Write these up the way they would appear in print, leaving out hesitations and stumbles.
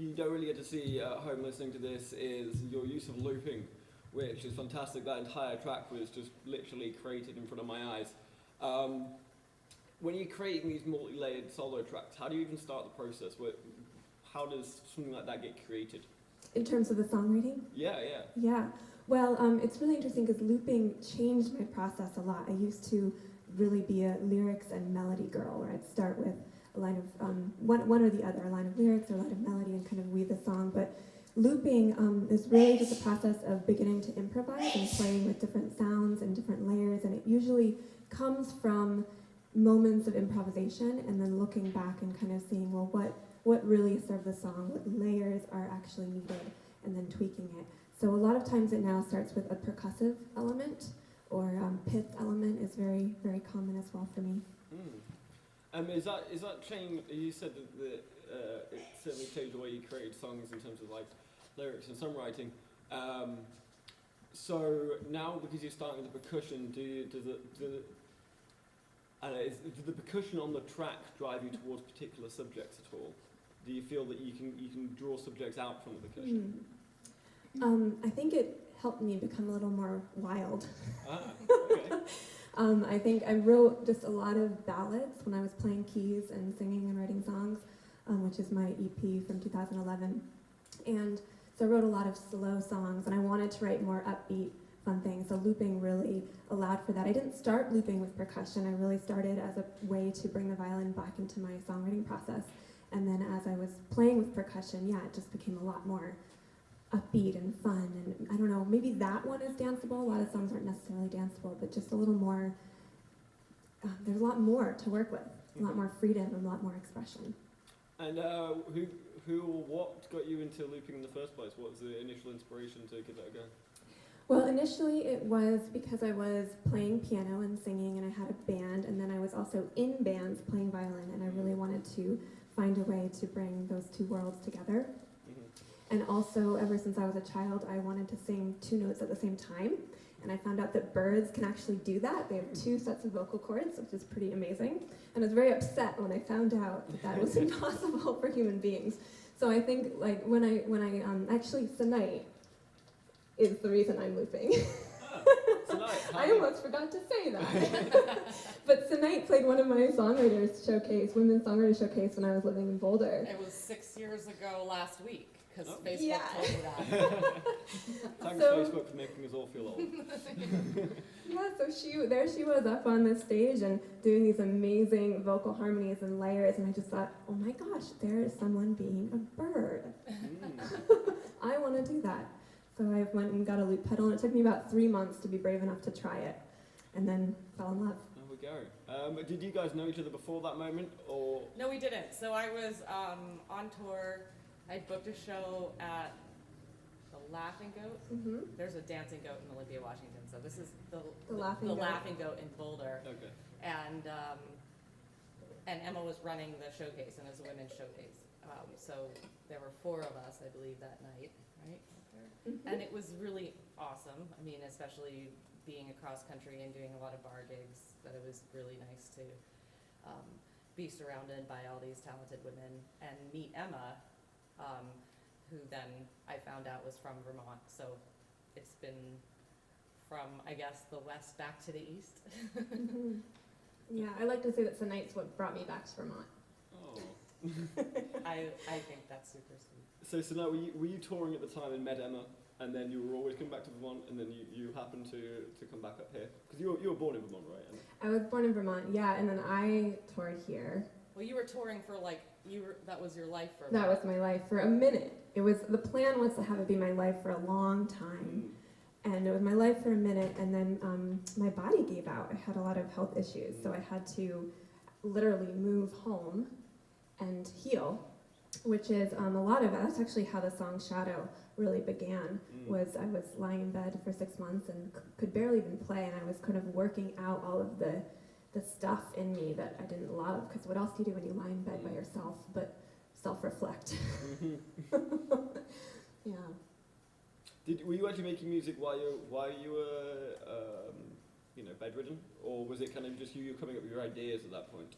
you don't really get to see at home listening to this is your use of looping, which is fantastic. That entire track was just literally created in front of my eyes. When you're creating these multi-layered solo tracks, how do you even start the process? How does something like that get created? In terms of the songwriting? Yeah. Yeah. Well, it's really interesting because looping changed my process a lot. I used to really be a lyrics and melody girl, where I'd start with a line of one or the other, a line of lyrics or a line of melody, and kind of weave the song. But looping is really just a process of beginning to improvise and playing with different sounds and different layers, and it usually comes from moments of improvisation and then looking back and kind of seeing, well, what really served the song, what layers are actually needed, and then tweaking it. So a lot of times it now starts with a percussive element, or pith element is very, very common as well for me. Is that change? You said that it certainly changed the way you created songs in terms of like lyrics and songwriting. So now, because you're starting with the percussion, does the percussion on the track drive you towards particular subjects at all? Do you feel that you can draw subjects out from the percussion? I think it helped me become a little more wild. Okay. I think I wrote just a lot of ballads when I was playing keys and singing and writing songs, which is my EP from 2011. And so I wrote a lot of slow songs, and I wanted to write more upbeat, fun things. So looping really allowed for that. I didn't start looping with percussion. I really started as a way to bring the violin back into my songwriting process. And then as I was playing with percussion, it just became a lot more upbeat and fun, and I don't know, maybe that one is danceable. A lot of songs aren't necessarily danceable, but just a little more, there's a lot more to work with, a lot more freedom and a lot more expression. And who or what got you into looping in the first place? What was the initial inspiration to give that a go? Well, initially it was because I was playing piano and singing, and I had a band, and then I was also in bands playing violin, and I really wanted to find a way to bring those two worlds together. And also, ever since I was a child, I wanted to sing two notes at the same time. And I found out that birds can actually do that. They have two sets of vocal cords, which is pretty amazing. And I was very upset when I found out that was impossible for human beings. So I think, like, when I actually, tonight is the reason I'm looping. I almost forgot to say that. But Tonight played one of my songwriters showcase, women's songwriters showcase, when I was living in Boulder. It was 6 years ago last week. Because Facebook told me that. Thanks Facebook for making us all feel old. So there she was up on the stage and doing these amazing vocal harmonies and layers, and I just thought, oh my gosh, there is someone being a bird. I want to do that. So I went and got a loop pedal, and it took me about 3 months to be brave enough to try it, and then fell in love. There we go. Did you guys know each other before that moment, or? No, we didn't. So I was on tour. I booked a show at the Laughing Goat. There's a dancing goat in Olympia, Washington. So this is the Laughing Goat in Boulder. Okay. And Emma was running the showcase, and it was a women's showcase. So there were 4 of us, I believe, that night, right? And it was really awesome. I mean, especially being across country and doing a lot of bar gigs, that it was really nice to be surrounded by all these talented women and meet Emma. Who then I found out was from Vermont. So it's been from, I guess, the west back to the east. Yeah, I like to say that Tonight's what brought me back to Vermont. Oh. I think that's super sweet. So now were you touring at the time and met Emma, and then you were always coming back to Vermont, and then you happened to come back up here? Because you were born in Vermont, right, Emma? I was born in Vermont, yeah, and then I toured here. Well, you were touring for that was your life for a minute. That was my life for a minute. The plan was to have it be my life for a long time. And it was my life for a minute, and then my body gave out. I had a lot of health issues, so I had to literally move home and heal, which is that's actually how the song Shadow really began. Was I was lying in bed for 6 months and could barely even play, and I was kind of working out all of the stuff in me that I didn't love, because what else do you do when you lie in bed by yourself but self-reflect? Yeah. Were you actually making music while you were bedridden, or was it kind of just you coming up with your ideas at that point?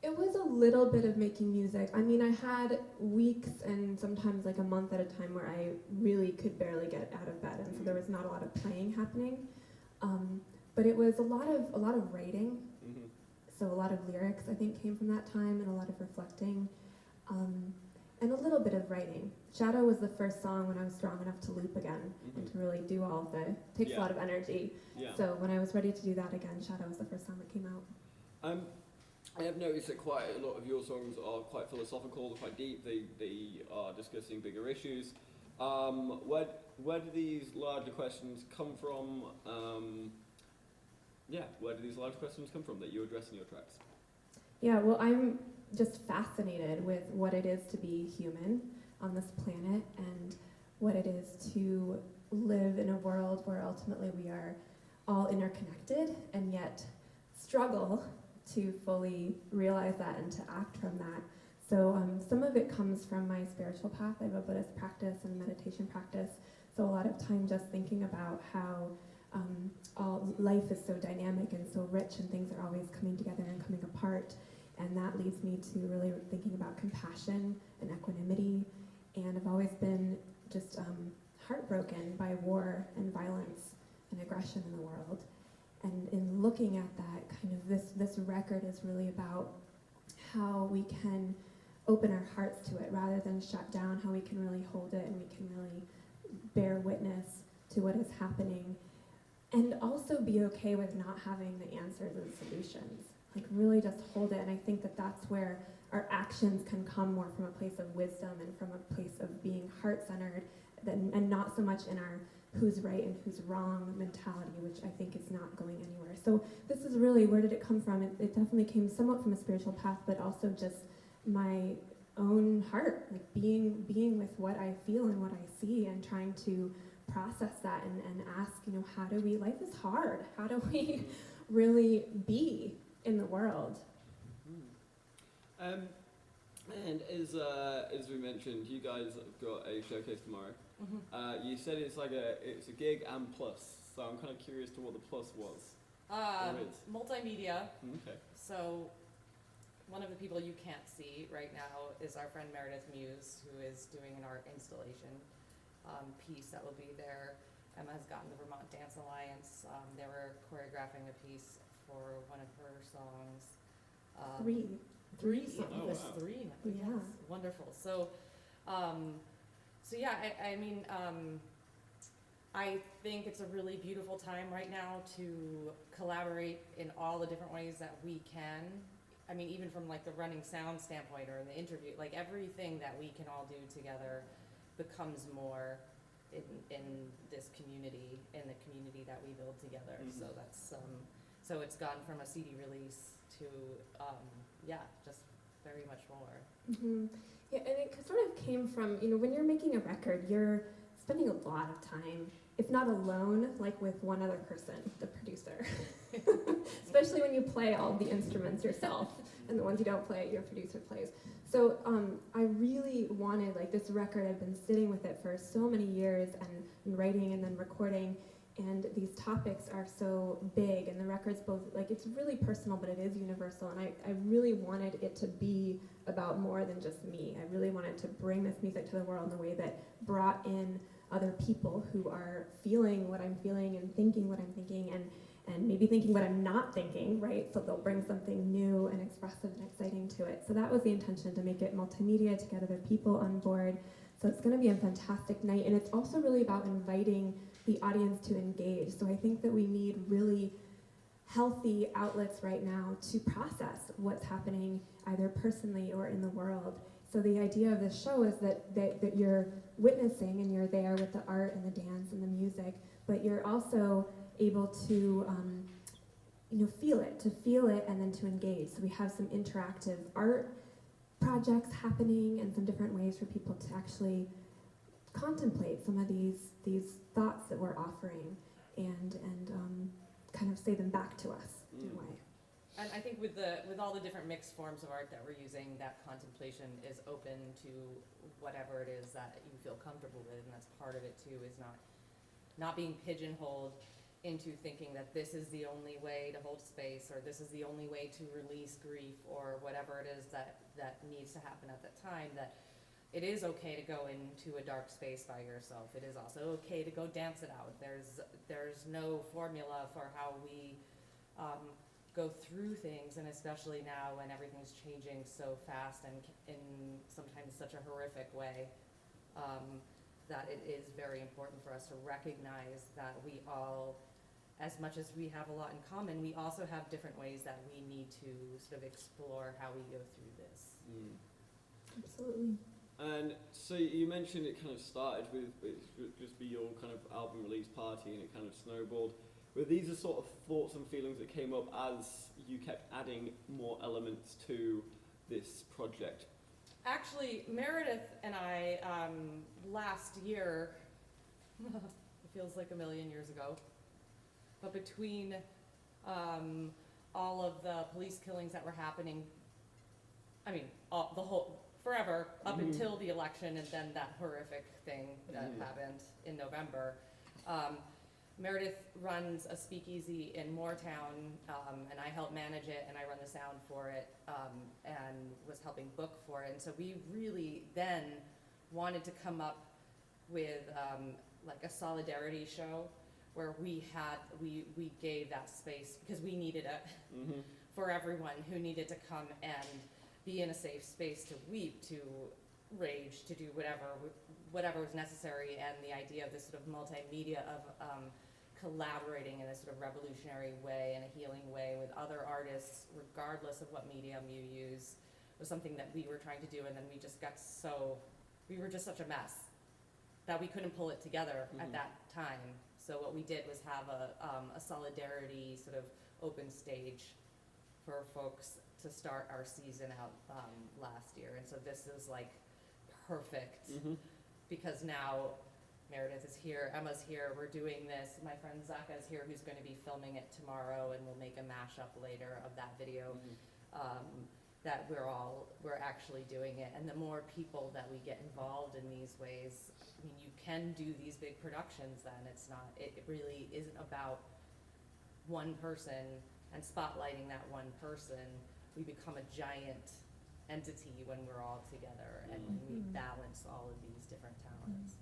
It was a little bit of making music. I mean, I had weeks and sometimes like a month at a time where I really could barely get out of bed, and so there was not a lot of playing happening. But it was a lot of writing. Mm-hmm. So a lot of lyrics, I think, came from that time, and a lot of reflecting, and a little bit of writing. Shadow was the first song when I was strong enough to loop again and to really do all of the. Takes Yeah. a lot of energy. Yeah. So when I was ready to do that again, Shadow was the first song that came out. I have noticed that quite a lot of your songs are quite philosophical, they're quite deep, they are discussing bigger issues. Where do these larger questions come from? Where do these larger questions come from that you address in your tracks? Yeah, well, I'm just fascinated with what it is to be human on this planet and what it is to live in a world where ultimately we are all interconnected and yet struggle to fully realize that and to act from that. So some of it comes from my spiritual path. I have a Buddhist practice and meditation practice. So a lot of time just thinking about how all life is so dynamic and so rich and things are always coming together and coming apart. And that leads me to really thinking about compassion and equanimity. And I've always been just heartbroken by war and violence and aggression in the world. And in looking at that, kind of this record is really about how we can open our hearts to it rather than shut down, how we can really hold it and we can really bear witness to what is happening. And also be okay with not having the answers and solutions. Like really just hold it. And I think that that's where our actions can come more from a place of wisdom and from a place of being heart-centered and not so much in our who's right and who's wrong mentality, which I think is not going anywhere. So this is really, where did it come from? It definitely came somewhat from a spiritual path, but also just my own heart, like being with what I feel and what I see and trying to process that and ask, how do we, life is hard. How do we really be in the world? And as we mentioned, you guys have got a showcase tomorrow. Mm-hmm. You said it's a gig and plus, so I'm kind of curious to what the plus was. Multimedia. Okay. So one of the people you can't see right now is our friend Meredith Muse, who is doing an art installation piece that will be there. Emma has gotten the Vermont Dance Alliance. They were choreographing a piece for one of her songs. Three songs. Oh, There's wow. three now. Yeah. Yes, wonderful. So yeah, I mean, I think it's a really beautiful time right now to collaborate in all the different ways that we can. I mean, even from like the running sound standpoint or in the interview, like everything that we can all do together becomes more in this community, in the community that we build together. Mhm. So that's so it's gone from a CD release to just very much more. Mm-hmm. Yeah, and it sort of came from, when you're making a record, you're spending a lot of time, if not alone, like with one other person, the producer. Especially when you play all the instruments yourself, and the ones you don't play, your producer plays. So I really wanted, like, this record, I've been sitting with it for so many years and writing and then recording, and these topics are so big, and the record's both, like, it's really personal, but it is universal, and I really wanted it to be about more than just me. I really wanted to bring this music to the world in a way that brought in other people who are feeling what I'm feeling and thinking what I'm thinking and maybe thinking what I'm not thinking, right? So they'll bring something new and expressive and exciting to it. So that was the intention, to make it multimedia, to get other people on board. So it's going to be a fantastic night, and it's also really about inviting the audience to engage. So I think that we need really healthy outlets right now to process what's happening either personally or in the world. So the idea of this show is that you're witnessing and you're there with the art and the dance and the music, but you're also able to feel it and then to engage. So we have some interactive art projects happening and some different ways for people to actually contemplate some of these thoughts that we're offering and kind of say them back to us in a way. And I think with all the different mixed forms of art that we're using, that contemplation is open to whatever it is that you feel comfortable with, and that's part of it too, is not being pigeonholed into thinking that this is the only way to hold space, or this is the only way to release grief, or whatever it is that needs to happen at that time, that it is okay to go into a dark space by yourself. It is also okay to go dance it out. There's no formula for how we go through things, and especially now when everything's changing so fast and in sometimes such a horrific way, that it is very important for us to recognize that we all, as much as we have a lot in common, we also have different ways that we need to sort of explore how we go through this. Absolutely. And so you mentioned it kind of started with just be your kind of album release party, and it kind of snowballed. Were these the sort of thoughts and feelings that came up as you kept adding more elements to this project? Actually, Meredith and I, last year, it feels like a million years ago, but between all of the police killings that were happening, I mean, forever, up until the election, and then that horrific thing that happened in November. Meredith runs a speakeasy in Moortown, and I help manage it, and I run the sound for it, and was helping book for it. And so we really then wanted to come up with like a solidarity show where we gave that space, because we needed it for everyone who needed to come and be in a safe space to weep, to rage, to do whatever was necessary. And the idea of this sort of multimedia of collaborating in a sort of revolutionary way and a healing way with other artists, regardless of what medium you use, was something that we were trying to do. And then we were just such a mess that we couldn't pull it together at that time. So what we did was have a solidarity sort of open stage for folks to start our season out last year. And so this is like perfect, because now Meredith is here, Emma's here, we're doing this. My friend Zaka is here, who's going to be filming it tomorrow, and we'll make a mashup later of that video. That we're actually doing it. And the more people that we get involved in these ways, I mean, you can do these big productions then. It really isn't about one person and spotlighting that one person. We become a giant entity when we're all together, and when we balance all of these different talents.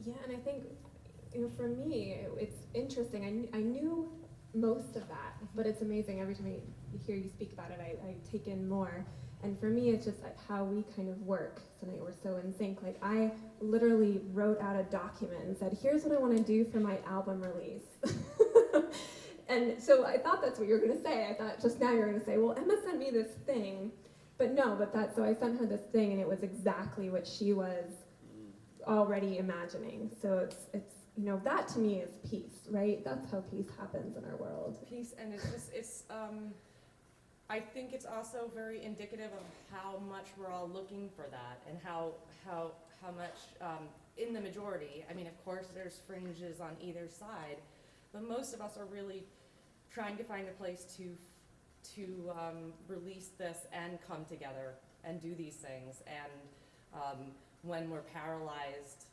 Yeah, and I think, for me, it's interesting. I knew most of that, but it's amazing. Every time I hear you speak about it, I take in more. And for me, it's just like how we kind of work tonight. We're so in sync. Like, I literally wrote out a document and said, here's what I want to do for my album release. And so I thought that's what you were going to say. I thought just now you were going to say, well, Emma sent me this thing. But no, so I sent her this thing, and it was exactly what she was already imagining. So it's that to me is peace, right? That's how peace happens in our world. Peace, and I think it's also very indicative of how much we're all looking for that, and how much in the majority. I mean, of course, there's fringes on either side, but most of us are really trying to find a place to release this and come together and do these things. And when we're paralyzed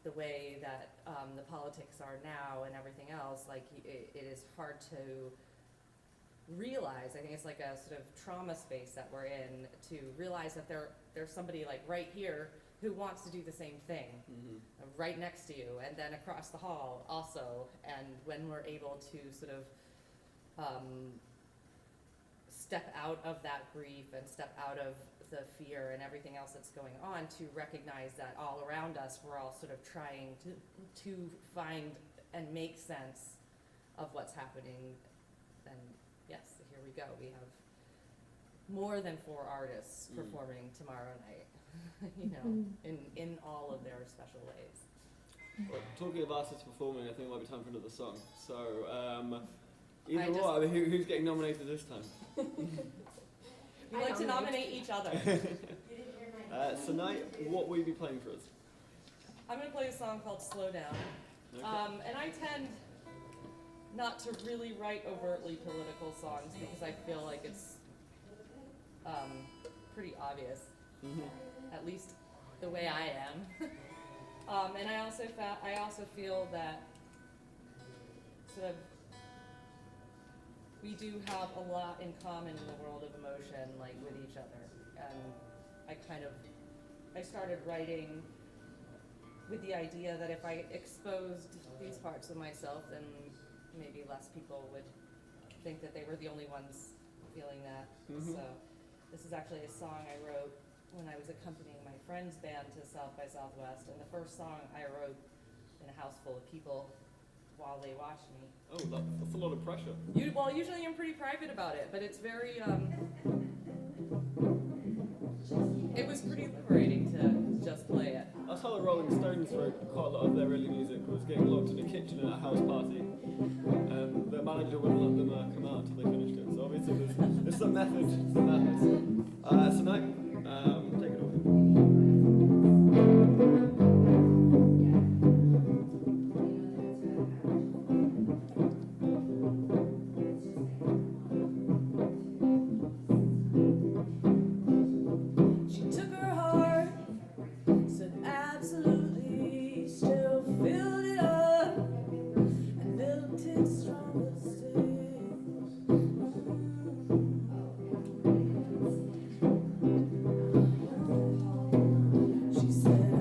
the way that the politics are now and everything else, like it is hard to realize. I think it's like a sort of trauma space that we're in, to realize that there's somebody like right here who wants to do the same thing, right next to you, and then across the hall also. And when we're able to sort of step out of that grief and step out of the fear and everything else that's going on, to recognize that all around us we're all sort of trying to find and make sense of what's happening, then yes, here we go. We have more than 4 artists performing tomorrow night, in all of their special ways. Well, talking of artists performing, I think it might be time for another song. So, either or, who's getting nominated this time? We like to nominate each other. So, Night, what will you be playing for us? I'm going to play a song called Slow Down. Okay. And I tend not to really write overtly political songs, because I feel like it's pretty obvious, at least the way I am. And I also feel that we do have a lot in common in the world of emotion, like with each other. And I started writing with the idea that if I exposed these parts of myself, then maybe less people would think that they were the only ones feeling that. Mhm. So this is actually a song I wrote when I was accompanying my friend's band to South by Southwest, and the first song I wrote in a house full of people while they watched me. Oh, that's a lot of pressure. Usually I'm pretty private about it, but it's very, it was pretty liberating to just play it. That's how the Rolling Stones wrote quite a lot of their early music, was getting locked in a kitchen at a house party, and their manager wouldn't let them come out until they finished it. So obviously there's some method to the madness. So now, take it away. She took her heart, said absolutely, still filled it up and built it stronger still. She said, I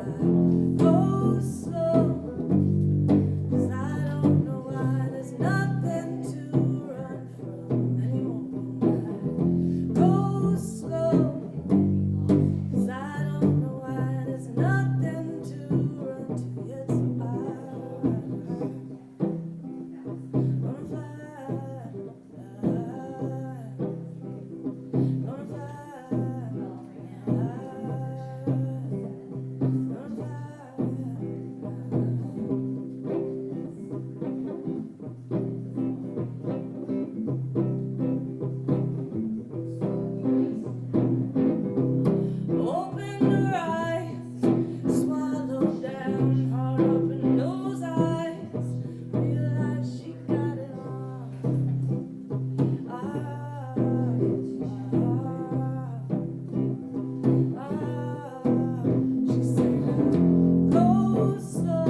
go slow, 'cause I don't know why there's nothing to run from anymore. Go slow. 'Cause I don't know why there's nothing to run to yet, so I'm gonna fly, gonna fly, open her eyes, swallow down, heart open those eyes, realize she got it all. She said, go slow,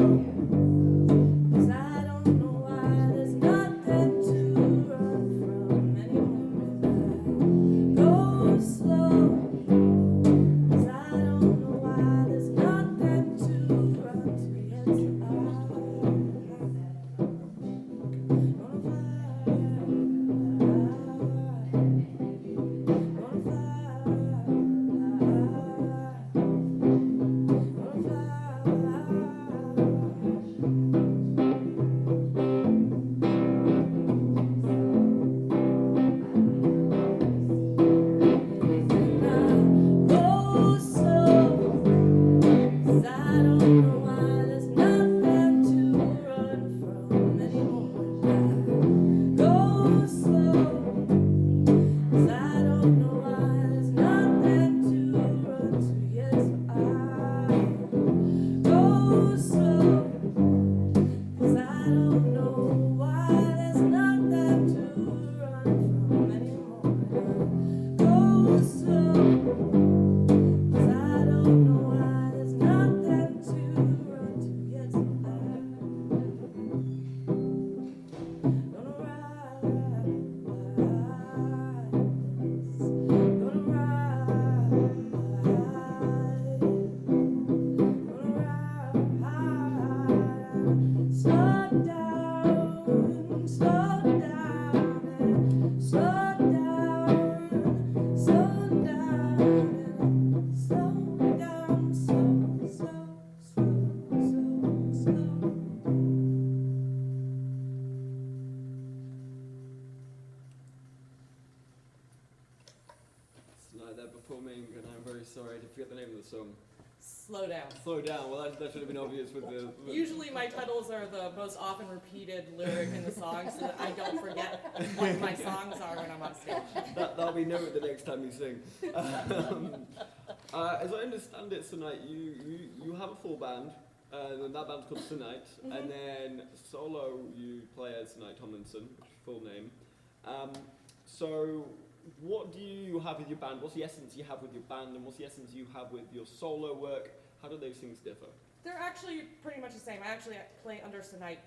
'cause I don't know why there's nothing to run from anymore. Go slow. 'Cause I don't know why there's nothing to run to yet, so I'm gonna fly, gonna fly, go slow. 'Cause I don't know why there's nothing to run from anymore. Go slow. 'Cause I don't know why there's nothing to run to yet, so go slow. 'Cause I don't know why there's nothing to run from anymore. Go slow. 'Cause I don't know why there's nothing to run to yet, so I'm gonna rise, gonna rise, slow down, slow down, and slow down, slow down, and slow down, slow, slow, slow, slow, slow. Tonight they're performing, and I'm very sorry to forget the name of the song. Slow down. Slow down. Well, that should have been obvious with the. Usually my titles are the most often repeated lyric in the song so that I don't forget what my songs are when I'm on stage. That'll be noted the next time you sing. As I understand it, tonight you have a full band, and that band's called Tonight, and then solo you play as Tonight Tomlinson, which is your full name. So what do you have with your band? What's the essence you have with your band, and what's the essence you have with your solo work? How do those things differ? They're actually pretty much the same. I actually play under Tonight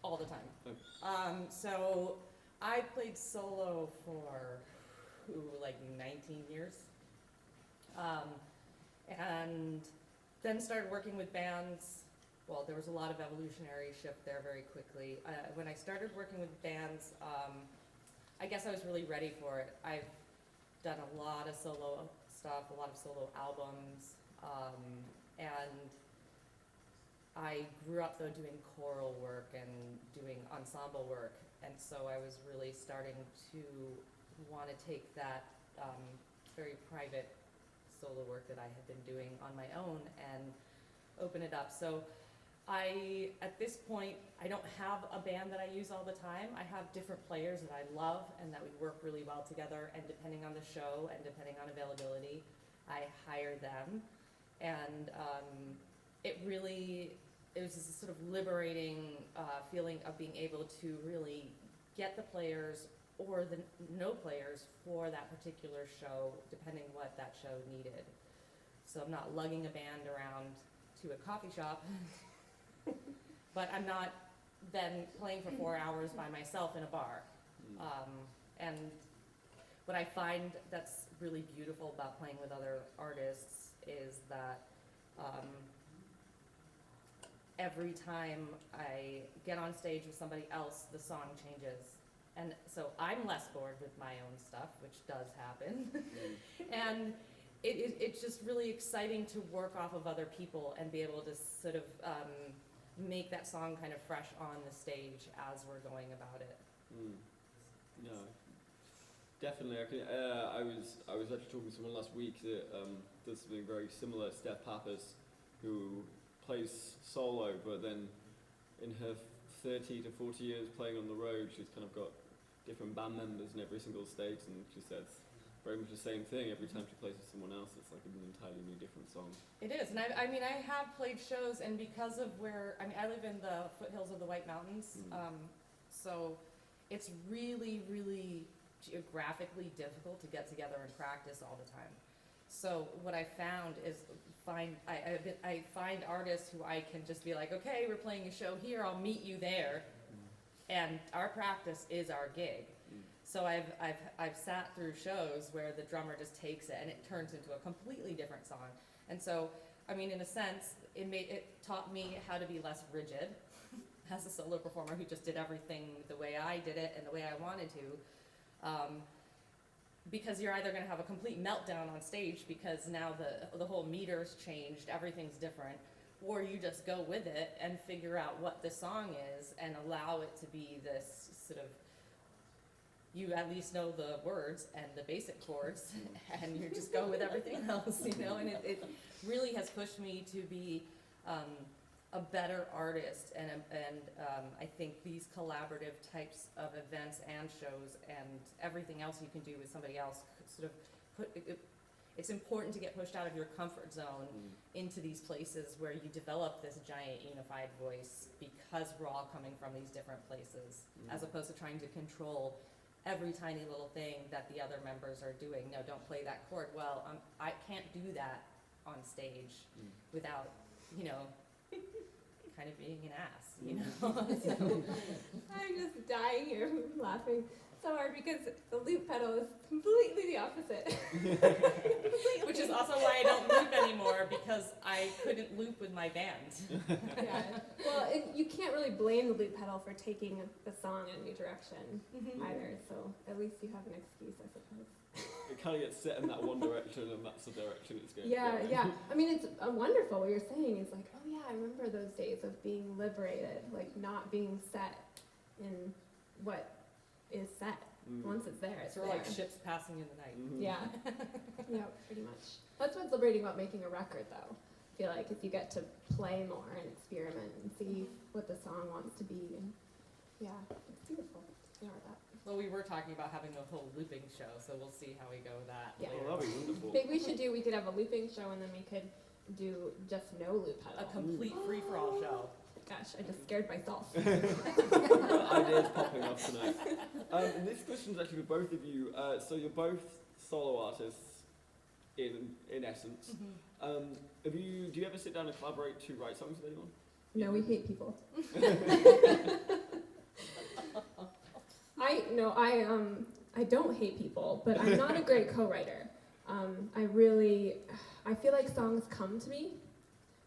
all the time. So I played solo for like 19 years, and then started working with bands. Well, there was a lot of evolutionary shift there very quickly. When I started working with bands, I guess I was really ready for it. I've done a lot of solo stuff, a lot of solo albums, and I grew up though doing choral work and doing ensemble work, and so I was really starting to want to take that very private solo work that I had been doing on my own and open it up. So at this point, I don't have a band that I use all the time. I have different players that I love and that we work really well together, and depending on the show and depending on availability, I hire them. And it was this sort of liberating feeling of being able to really get the players or the no players for that particular show, depending what that show needed. So I'm not lugging a band around to a coffee shop, but I'm not then playing for 4 hours by myself in a bar. And what I find that's really beautiful about playing with other artists is that every time I get on stage with somebody else, the song changes. And so I'm less bored with my own stuff, which does happen. And it's just really exciting to work off of other people and be able to sort of make that song kind of fresh on the stage as we're going about it. No, definitely. I was actually talking to someone last week that does something very similar, Steph Pappas, who plays solo, but then in her 30 to 40 years playing on the road, she's kind of got different band members in every single state, and she says very much the same thing. Every time she plays with someone else, it's like an entirely new different song. It is, and I mean, I have played shows, and because of I live in the foothills of the White Mountains, so it's really, really geographically difficult to get together and practice all the time. So what I found is I find artists who I can just be like, okay, we're playing a show here, I'll meet you there, and our practice is our gig. So I've sat through shows where the drummer just takes it and it turns into a completely different song. And so, I mean, in a sense, it taught me how to be less rigid as a solo performer who just did everything the way I did it and the way I wanted to. Because you're either going to have a complete meltdown on stage because now the whole meter's changed, everything's different, or you just go with it and figure out what the song is and allow it to be this sort of, you at least know the words and the basic chords, and you just go with everything else, you know, and it really has pushed me to be a better artist, and I think these collaborative types of events and shows and everything else you can do with somebody else sort of it's important to get pushed out of your comfort zone into these places where you develop this giant unified voice because we're all coming from these different places, as opposed to trying to control every tiny little thing that the other members are doing. No, don't play that chord. Well, I can't do that on stage without, you know, kind of being an ass, you know. So, I'm just dying here laughing so hard because the loop pedal is completely the opposite. which is also why I don't loop anymore, because I couldn't loop with my band. Yeah. Well, you can't really blame the loop pedal for taking the song in a new direction either, so at least you have an excuse, I suppose. It kind of gets set in that one direction, and that's the direction it's going. Yeah, yeah. I mean, it's wonderful what you're saying. It's like, oh yeah, I remember those days of being liberated, like not being set in what is set. Once it's there, it's Sort of there. like ships passing in the night. Yeah. Yeah, pretty much. That's what's liberating about making a record, though. I feel like if you get to play more and experiment and see what the song wants to be, and yeah, it's beautiful. Yeah, that. Well, we were talking about having a whole looping show, so we'll see how we go with that Yeah. later. Oh, that'd be wonderful. I think we could have a looping show, and then we could do just no loop pedal. A complete free-for-all show. Gosh, I just scared myself. Ideas popping up tonight. And this question is actually for both of you. So you're both solo artists, in essence. Do you ever sit down and collaborate to write songs with anyone? No, we hate people. I don't hate people, but I'm not a great co-writer. I feel like songs come to me.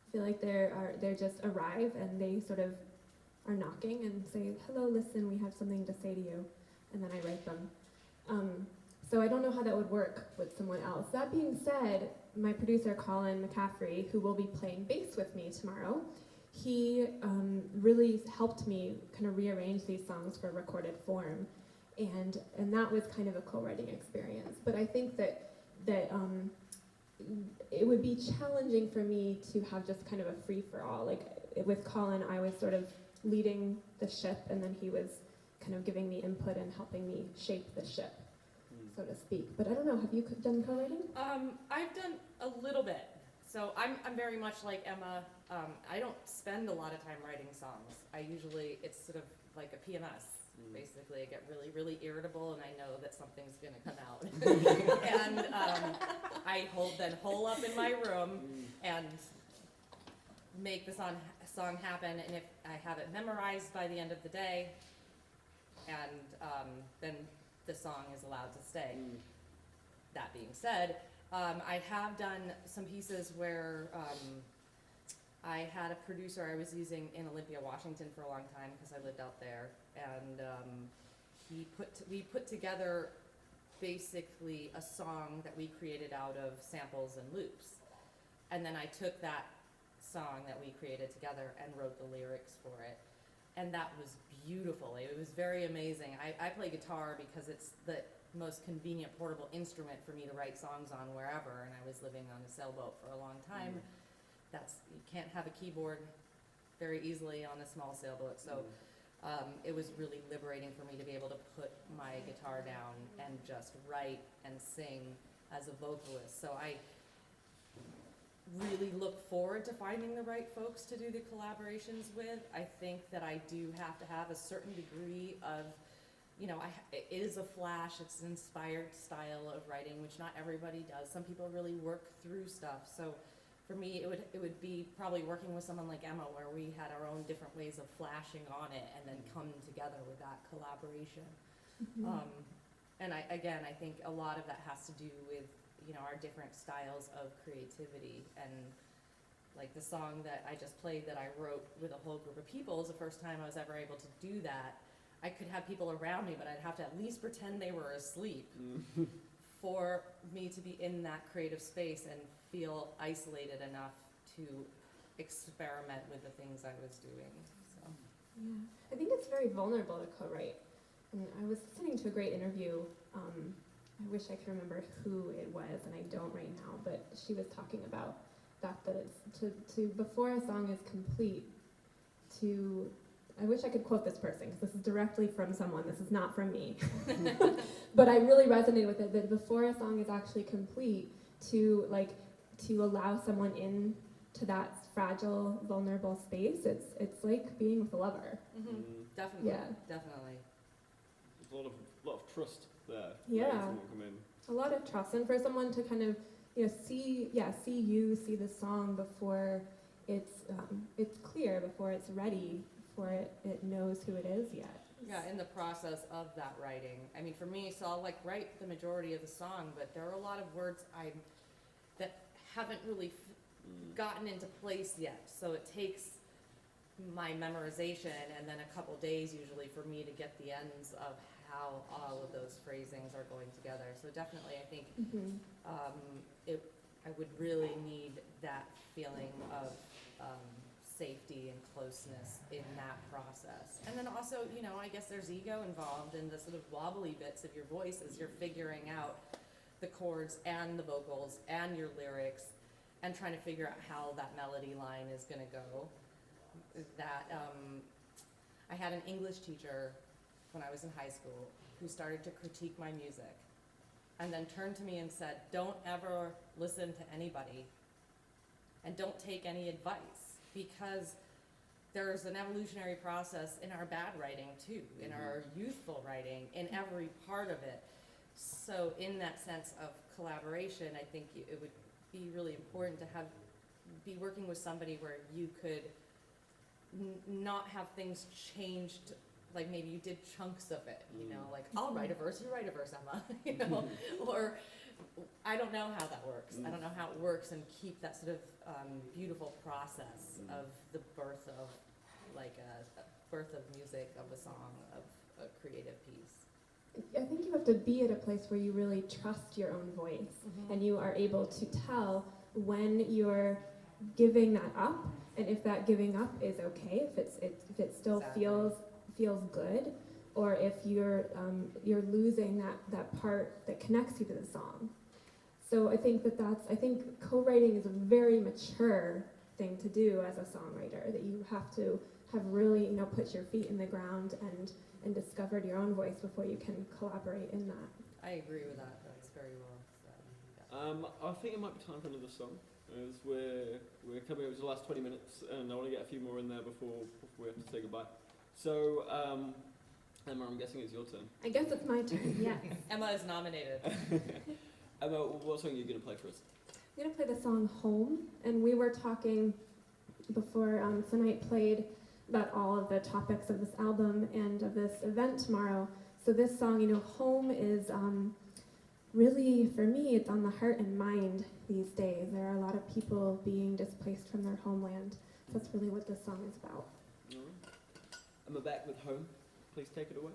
I feel like they just arrive and they sort of are knocking and say, hello, listen, we have something to say to you, and then I write them. So I don't know how that would work with someone else. That being said, my producer, Colin McCaffrey, who will be playing bass with me tomorrow, he really helped me kind of rearrange these songs for recorded form. And that was kind of a co-writing experience. But I think that it would be challenging for me to have just kind of a free-for-all. Like with Colin, I was sort of leading the ship, and then he was kind of giving me input and helping me shape the ship, so to speak. But I don't know, have you done co-writing? I've done a little bit. So I'm very much like Emma. I don't spend a lot of time writing songs. It's sort of like a PMS. Basically, I get really, really irritable, and I know that something's gonna come out. And I hole up in my room and make the song happen. And if I have it memorized by the end of the day, and then the song is allowed to stay. That being said, I have done some pieces where I had a producer I was using in Olympia, Washington for a long time because I lived out there, and we put together basically a song that we created out of samples and loops, and then I took that song that we created together and wrote the lyrics for it, and that was beautiful. It was very amazing. I play guitar because it's the most convenient portable instrument for me to write songs on wherever, and I was living on a sailboat for a long time. You can't have a keyboard very easily on a small sailboat, so it was really liberating for me to be able to put my guitar down and just write and sing as a vocalist. So I really look forward to finding the right folks to do the collaborations with. I think that I do have to have a certain degree of, it is a flash, it's an inspired style of writing, which not everybody does. Some people really work through stuff. So for me, it would be probably working with someone like Emma, where we had our own different ways of flashing on it and then come together with that collaboration. And I think a lot of that has to do with, our different styles of creativity. And like the song that I just played that I wrote with a whole group of people is the first time I was ever able to do that. I could have people around me, but I'd have to at least pretend they were asleep for me to be in that creative space and feel isolated enough to experiment with the things I was doing. So. Yeah, I think it's very vulnerable to co-write. And I was listening to a great interview. I wish I could remember who it was, and I don't right now. But she was talking about that it's to before a song is complete. I wish I could quote this person because this is directly from someone. This is not from me. But I really resonated with it that before a song is actually complete, to allow someone in to that fragile, vulnerable space. It's like being with a lover. Definitely. Yeah. Definitely. There's a lot of trust there. Yeah. Letting someone come in. A lot of trust, and for someone to kind of see the song before it's clear, before it's ready, before it knows who it is yet. Yeah, in the process of that writing. I mean, for me, so I'll write the majority of the song, but there are a lot of words that haven't really gotten into place yet. So it takes my memorization and then a couple days usually for me to get the ends of how all of those phrasings are going together. So definitely, I think I would really need that feeling of safety and closeness in that process. And then also, I guess there's ego involved in the sort of wobbly bits of your voice as you're figuring out the chords and the vocals and your lyrics and trying to figure out how that melody line is going to go. I had an English teacher when I was in high school who started to critique my music and then turned to me and said, don't ever listen to anybody and don't take any advice, because there's an evolutionary process in our bad writing too, in our youthful writing, in every part of it. So in that sense of collaboration, I think it would be really important to be working with somebody where you could not have things changed like maybe you did chunks of it, you know, like I'll write a verse, you write a verse, Emma, you know, or I don't know how that works. I don't know how it works and keep that sort of beautiful process of the birth of like a birth of music, of a song, of a creative piece. I think you have to be at a place where you really trust your own voice and you are able to tell when you're giving that up and if that giving up is okay, if it still Exactly. feels good, or if you're losing that part that connects you to the song. So I think I think co-writing is a very mature thing to do as a songwriter, that you have to have really, put your feet in the ground and discovered your own voice before you can collaborate in that. I agree with that. That's very well said. Yeah. I think it might be time for another song, as we're coming over to the last 20 minutes, and I want to get a few more in there before we have to say goodbye. So, Emma, I'm guessing it's your turn. I guess it's my turn, yes. Emma is nominated. Emma, what song are you going to play for us? I'm going to play the song Home, and we were talking before tonight played about all of the topics of this album and of this event tomorrow. So this song, Home is really, for me, it's on the heart and mind these days. There are a lot of people being displaced from their homeland. So that's really what this song is about. All right. Emma, back with Home. Please take it away.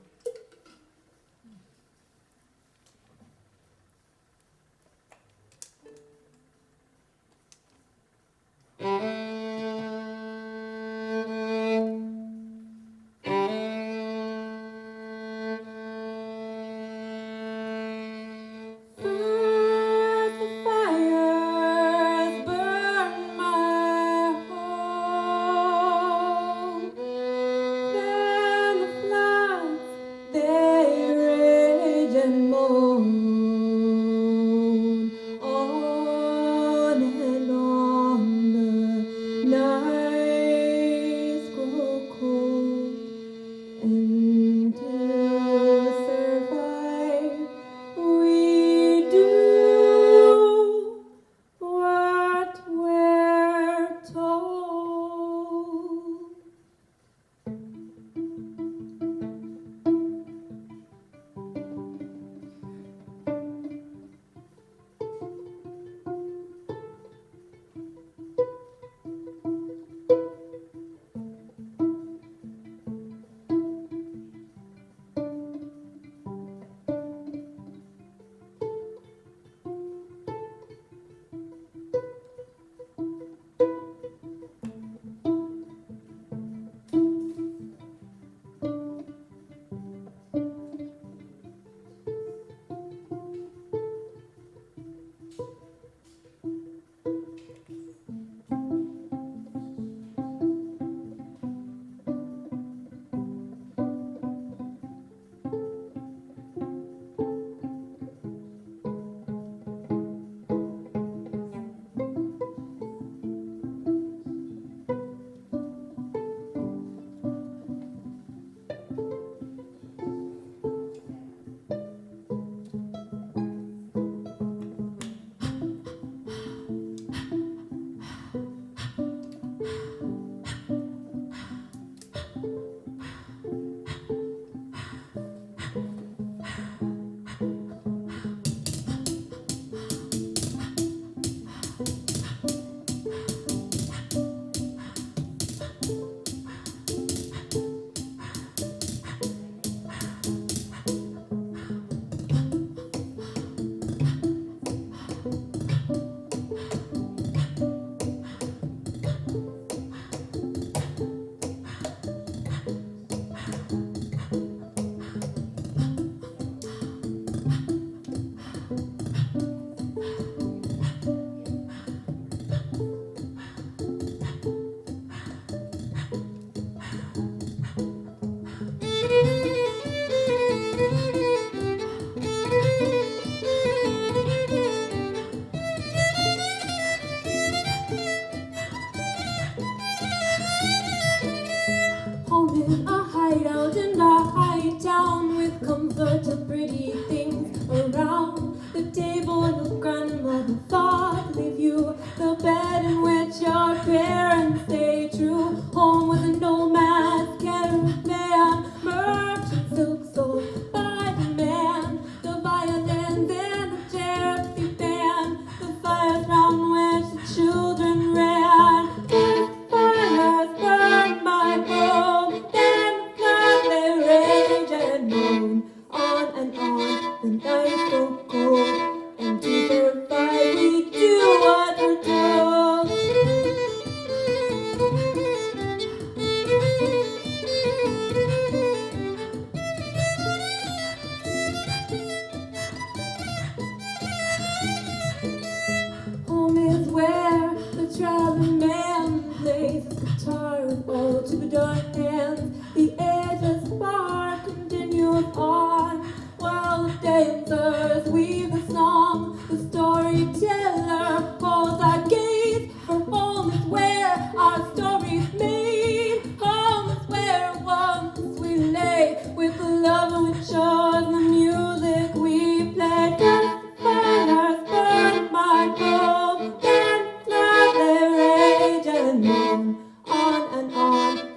hideout and I hide down with comfort of pretty things around the table. Your grandmother thought leave you the bed in which your parents stay true. Home with a nomad caravan.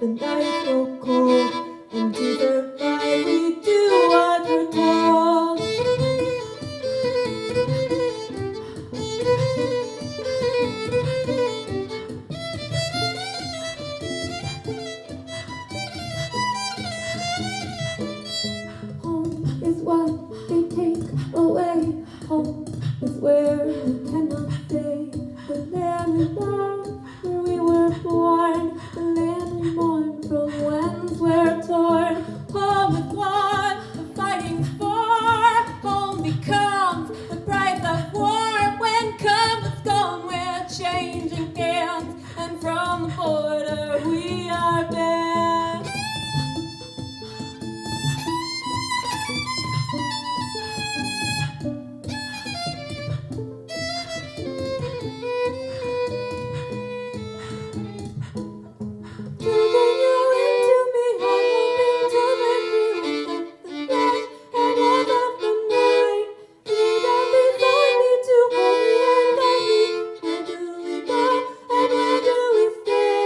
the nights grow cold, and to survive we do what we're told. Home is what they take away. Home is where we cannot stay. The land we love, where we were born. The land we mourn from whence we're torn. Home is what we're fighting for. Home becomes the price of war. When comfort's gone, we're changing hands. And from the border we are banned. Children, you into me, I'm hoping to break free of the flesh and walls of the night. Lead them beside me to hold me and guide me. Where do we go and where do we stay?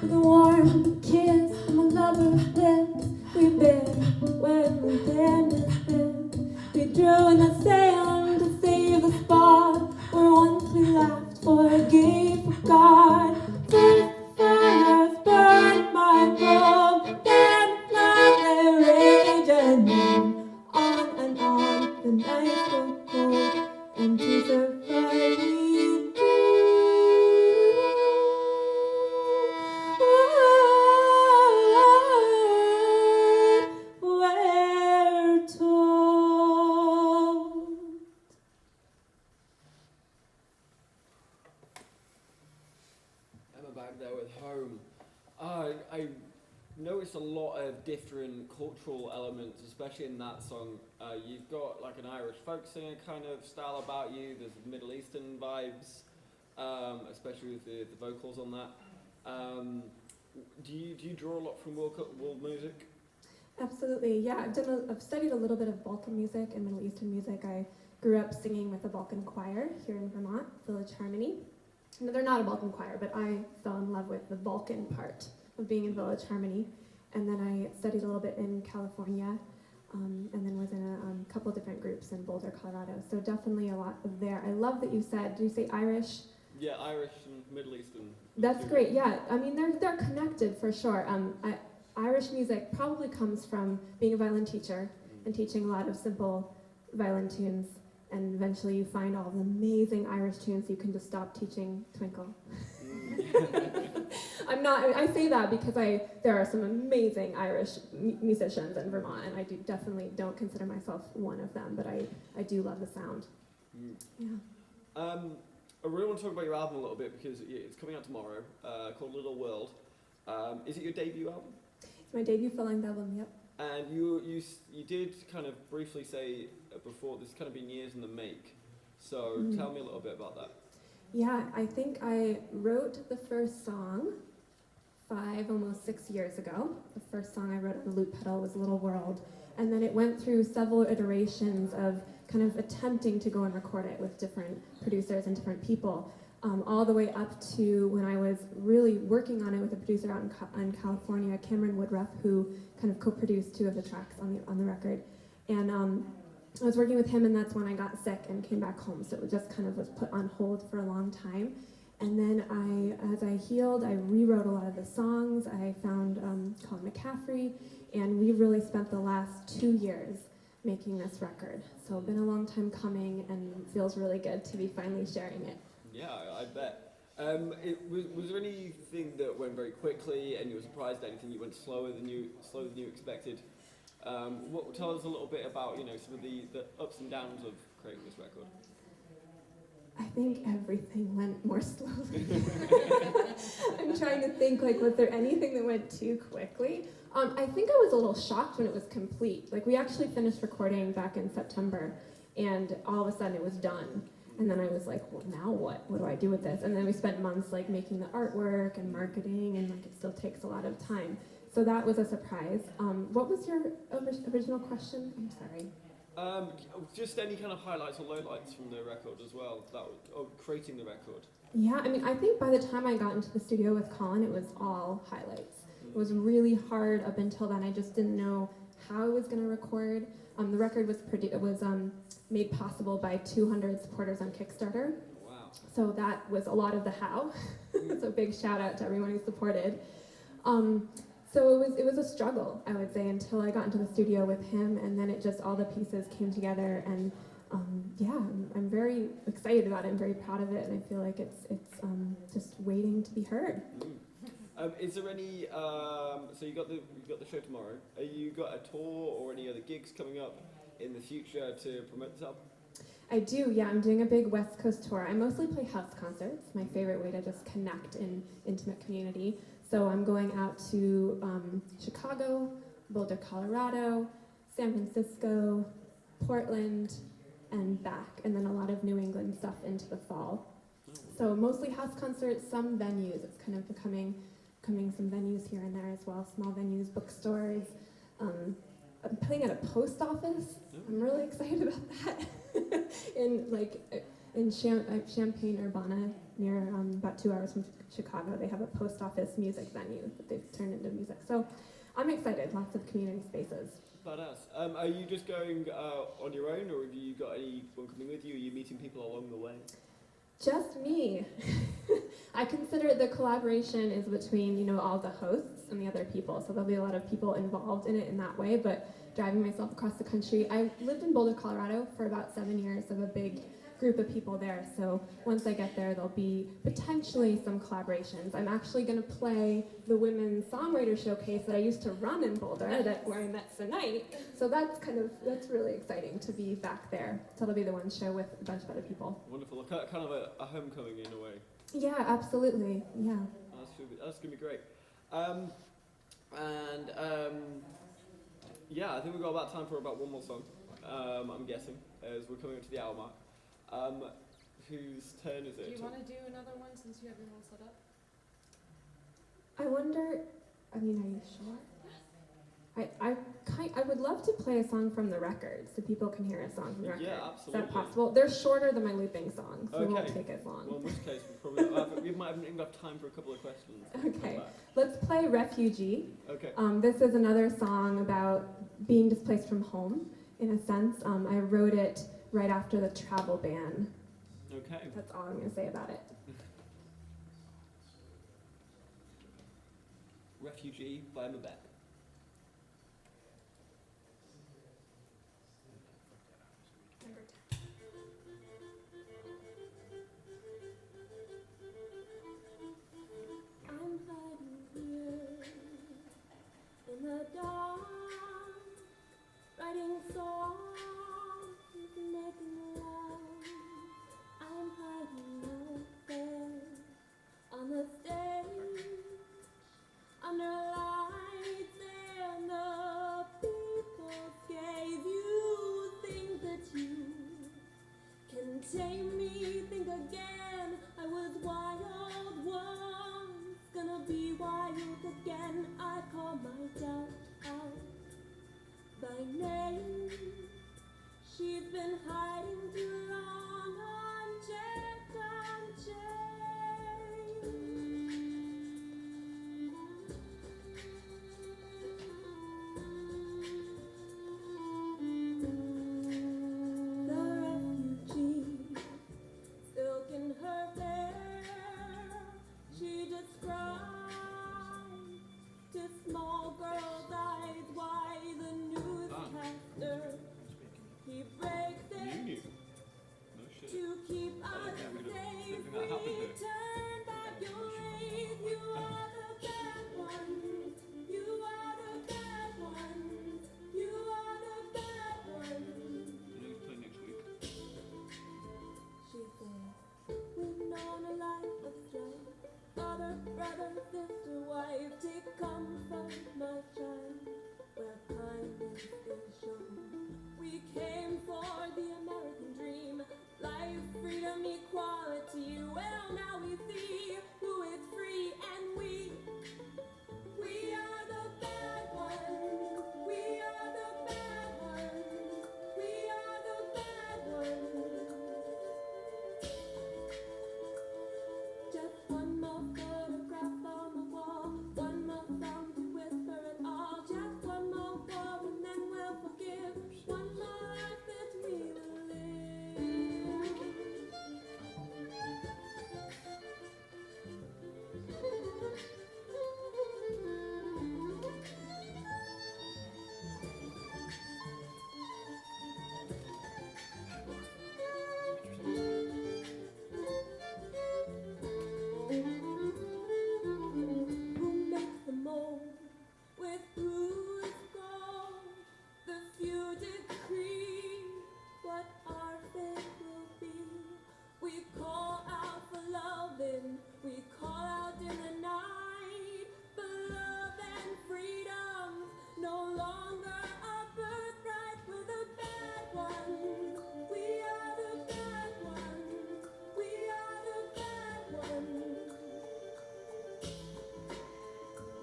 The warm kiss from a lover's lips we bear when the band is spent. We drew in the sand to save the spot where once we laughed, forgave, forgot. First the fires burned my home, then love they rage, and then on and on the nights go cold, and to survive we do what we're told. Emma back there with Home. I noticed a lot of different cultural elements, especially in that song. You've got like an Irish folk singer kind of style about you. There's Middle Eastern vibes, especially with the vocals on that. Do you draw a lot from world music? Absolutely, yeah. I've studied a little bit of Balkan music and Middle Eastern music. I grew up singing with a Balkan choir here in Vermont, Village Harmony. No, they're not a Balkan choir, but I fell in love with the Balkan part of being in Village Harmony. And then I studied a little bit in California, and then was in a couple different groups in Boulder, Colorado. So definitely a lot there. I love that you said, did you say Irish? Yeah, Irish and Middle Eastern. That's great, yeah. I mean, they're connected for sure. Irish music probably comes from being a violin teacher and teaching a lot of simple violin tunes, and eventually you find all the amazing Irish tunes you can just stop teaching Twinkle. I say that because there are some amazing Irish musicians in Vermont, and I definitely don't consider myself one of them, but I do love the sound. Mm. Yeah. I really want to talk about your album a little bit because it's coming out tomorrow, called Little World. Is it your debut album? It's my debut full-length album, yep. And you did kind of briefly say before this kind of been years in the make. So tell me a little bit about that. Yeah, I think I wrote the first song almost 6 years ago. The first song I wrote on the loop pedal was Little World. And then it went through several iterations of kind of attempting to go and record it with different producers and different people, all the way up to when I was really working on it with a producer out in California, Cameron Woodruff, who kind of co-produced 2 of the tracks on the record. And I was working with him, and that's when I got sick and came back home. So it just kind of was put on hold for a long time. And then as I healed, I rewrote a lot of the songs. I found Colin McCaffrey, and we really spent the last 2 years making this record. So it's been a long time coming, and it feels really good to be finally sharing it. Yeah, I bet. Was there anything that went very quickly and you were surprised? Anything you went slower than you expected? Tell us a little bit about some of the ups and downs of creating this record. I think everything went more slowly. I'm trying to think, like, was there anything that went too quickly? I think I was a little shocked when it was complete. Like, we actually finished recording back in September, and all of a sudden it was done. And then I was like, well, now what? What do I do with this? And then we spent months, like, making the artwork and marketing, and, like, it still takes a lot of time. So that was a surprise. What was your original question? I'm sorry. Just any kind of highlights or lowlights from the record as well, creating the record. Yeah, I mean, I think by the time I got into the studio with Colin, it was all highlights. It was really hard up until then. I just didn't know how I was going to record. The record was made possible by 200 supporters on Kickstarter. Wow. So that was a lot of the how. So big shout out to everyone who supported. So it was a struggle, I would say, until I got into the studio with him, and then it just all the pieces came together, and yeah, I'm very excited about it. I'm very proud of it, and I feel like it's just waiting to be heard. Is there any? So you got the show tomorrow. You got a tour or any other gigs coming up in the future to promote this album? I do, yeah. I'm doing a big West Coast tour. I mostly play house concerts. My favorite way to just connect in intimate community. So I'm going out to Chicago, Boulder, Colorado, San Francisco, Portland, and back, and then a lot of New England stuff into the fall. So mostly house concerts, some venues. It's kind of becoming some venues here and there as well, small venues, bookstores. I'm playing at a post office. I'm really excited about that. in Champaign-Urbana, near about 2 hours from Chicago, they have a post office music venue that they've turned into music. So I'm excited. Lots of community spaces. Badass. Are you just going on your own, or have you got anyone coming with you? Are you meeting people along the way? Just me. I consider the collaboration is between, all the hosts and the other people. So there'll be a lot of people involved in it in that way, but driving myself across the country. I lived in Boulder, Colorado for about 7 years. I have a big group of people there. So once I get there, there'll be potentially some collaborations. I'm actually going to play the Women's Songwriter Showcase that I used to run in Boulder, where I met tonight. So that's really exciting to be back there. So it'll be the one show with a bunch of other people. Wonderful. Kind of a homecoming in a way. Yeah, absolutely. Yeah. That's gonna be great. Yeah, I think we've got about time for about one more song. I'm guessing, as we're coming up to the hour mark. Whose turn is it? Do you want to do another one since you have your whole set up? I wonder, are you sure? I would love to play a song from the record so people can hear a song from the record. Yeah, absolutely. Is that possible? They're shorter than my looping songs, so it won't Okay. take as long. Well, in which case, we might have enough time for a couple of questions. Okay. Let's play Refugee. Okay. This is another song about being displaced from home, in a sense. I wrote it right after the travel ban. Okay. That's all I'm going to say about it. Refugee by Mabek. I'm hiding here in the dark, writing songs, making love. I'm hiding out there on the stage, under lights and the people's gaze. You think that you can tame me, think again. I was wild once, gonna be wild again. I call my doubt out by name. She's been hiding too long, unchecked, The refugee, silk in her hair, she describes to small girl's eyes why the newscaster, he breaks it with who is gone. The few decree what our fate will be. We call out for loving, we call out in the night for love and freedom. No longer a birthright, we're the bad ones. We are the bad ones. We are the bad ones.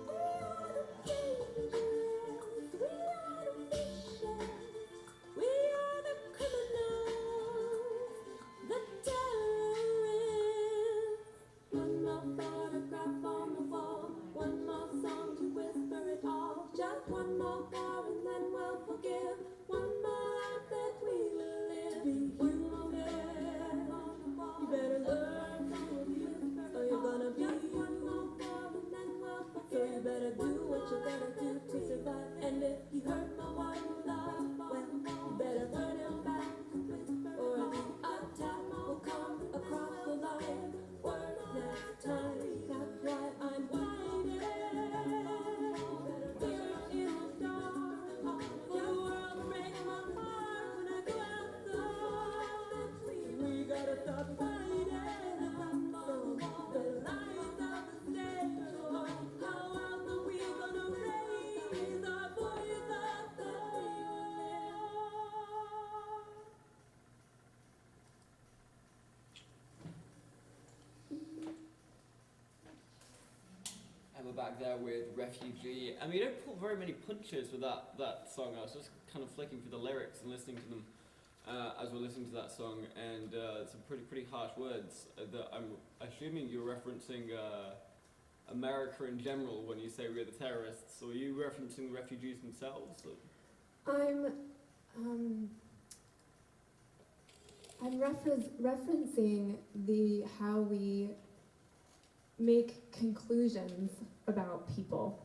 We are the dangerous. We are the vicious. We are the criminals, the terrorists. One more photograph on the wall, one more song to whisper it all. Just one more bar and then we'll forgive. One more life that we will live. One more photograph on the wall. You better learn from what you whisper. So you're gonna be just one more bar and then we'll forgive. So you better do what you gotta do to survive. And if you hurt my one you love, well, you better turn him back. Or the attack will come across the line. Work next time, that's why I'm waiting. Here in the dark, the world breaks my heart when I go outside. We gotta stop fighting from the lies of the stage. How else are we gonna raise our voice up the And we're back there with Refugee. I mean, you don't pull very many punches with that song. I was just kind of flicking through the lyrics and listening to them as we're listening to that song, and some pretty harsh words that I'm assuming you're referencing America in general when you say we're the terrorists. Or are you referencing the refugees themselves? Or? I'm referencing how we make conclusions about people.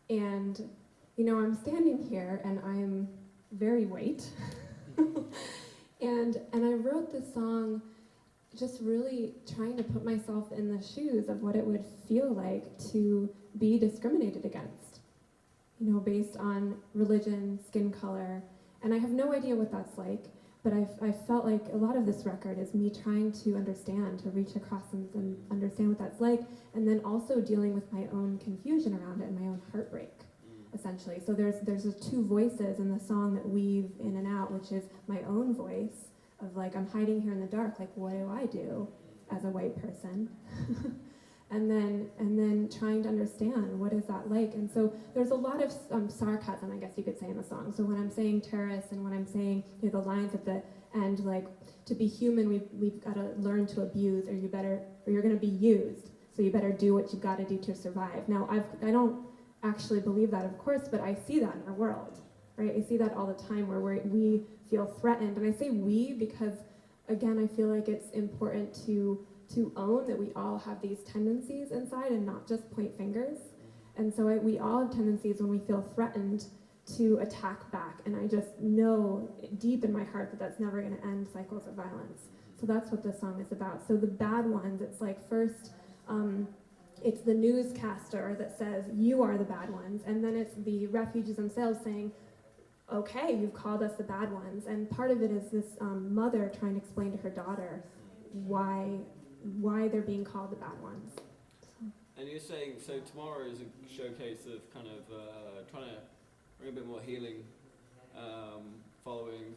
And, you know, I'm standing here and I'm very white. and I wrote this song just really trying to put myself in the shoes of what it would feel like to be discriminated against, you know, based on religion, skin color. And I have no idea what that's like, but I felt like a lot of this record is me trying to understand, to reach across and understand what that's like, and then also dealing with my own confusion around it and my own heartbreak, essentially. So there's the two voices in the song that weave in and out, which is my own voice of like, I'm hiding here in the dark, like what do I do as a white person? and then trying to understand what is that like. And so there's a lot of sarcasm, I guess you could say, in the song. So when I'm saying terrorists and when I'm saying, you know, the lines at the end, like, to be human, we've got to learn to abuse, or you're going to be used. So you better do what you've got to do to survive. Now, I don't actually believe that, of course, but I see that in our world, right? I see that all the time where we feel threatened. And I say we because, again, I feel like it's important to own that we all have these tendencies inside and not just point fingers. And so we all have tendencies when we feel threatened to attack back. And I just know deep in my heart that that's never going to end cycles of violence. So that's what this song is about. So the bad ones, it's like first, it's the newscaster that says, you are the bad ones. And then it's the refugees themselves saying, okay, you've called us the bad ones. And part of it is this mother trying to explain to her daughter why they're being called the bad ones. And you're saying, so tomorrow is a showcase of kind of trying to bring a bit more healing, following,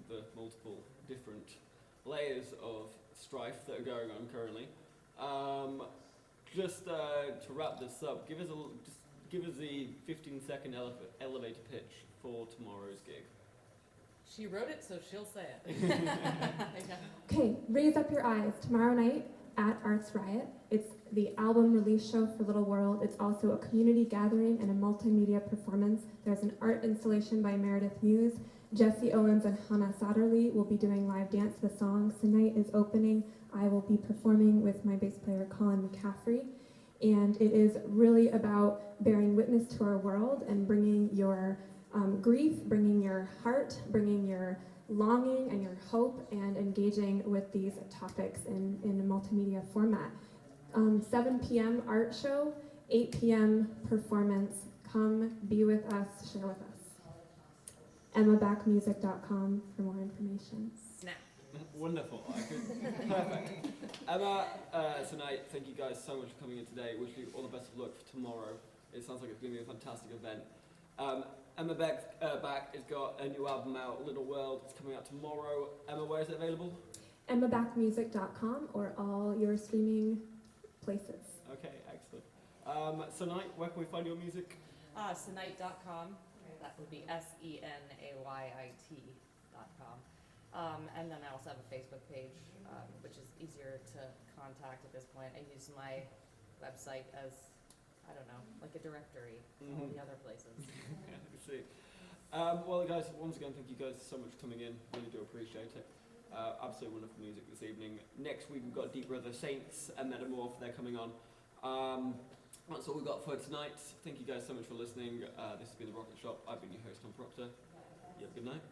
the multiple different layers of strife that are going on currently. Just to wrap this up, give us the 15-second elevator pitch for tomorrow's gig. She wrote it, so she'll say it. Okay, raise up your eyes. Tomorrow night at Arts Riot. It's the album release show for Little World. It's also a community gathering and a multimedia performance. There's an art installation by Meredith Muse. Jesse Owens and Hannah Satterley will be doing live dance to the songs. Tonight is opening. I will be performing with my bass player Colin McCaffrey. And it is really about bearing witness to our world and bringing your grief, bringing your heart, bringing your longing and your hope, and engaging with these topics in a multimedia format. 7 p.m. art show, 8 p.m. performance. Come be with us, share with us. EmmaBackMusic.com for more information. Snap. Wonderful. Perfect. Emma, tonight, thank you guys so much for coming in today. Wish you all the best of luck for tomorrow. It sounds like it's going to be a fantastic event. Emma Back has got a new album out, Little World. It's coming out tomorrow. Emma, where is it available? EmmaBackMusic.com or all your streaming places. Okay, excellent. Tonight, where can we find your music? Sonite.com. That would be SENAYIT.com. And then I also have a Facebook page, which is easier to contact at this point. I use my website as, I don't know, like a directory of all the other places. Yeah, I see. Well, guys, once again, thank you guys so much for coming in. Really do appreciate it. Absolutely wonderful music this evening. Next week, we've got Deep River Saints and Metamorph. They're coming on. That's all we've got for tonight. Thank you guys so much for listening. This has been The Rocket Shop. I've been your host, Tom Proctor. You have a good night.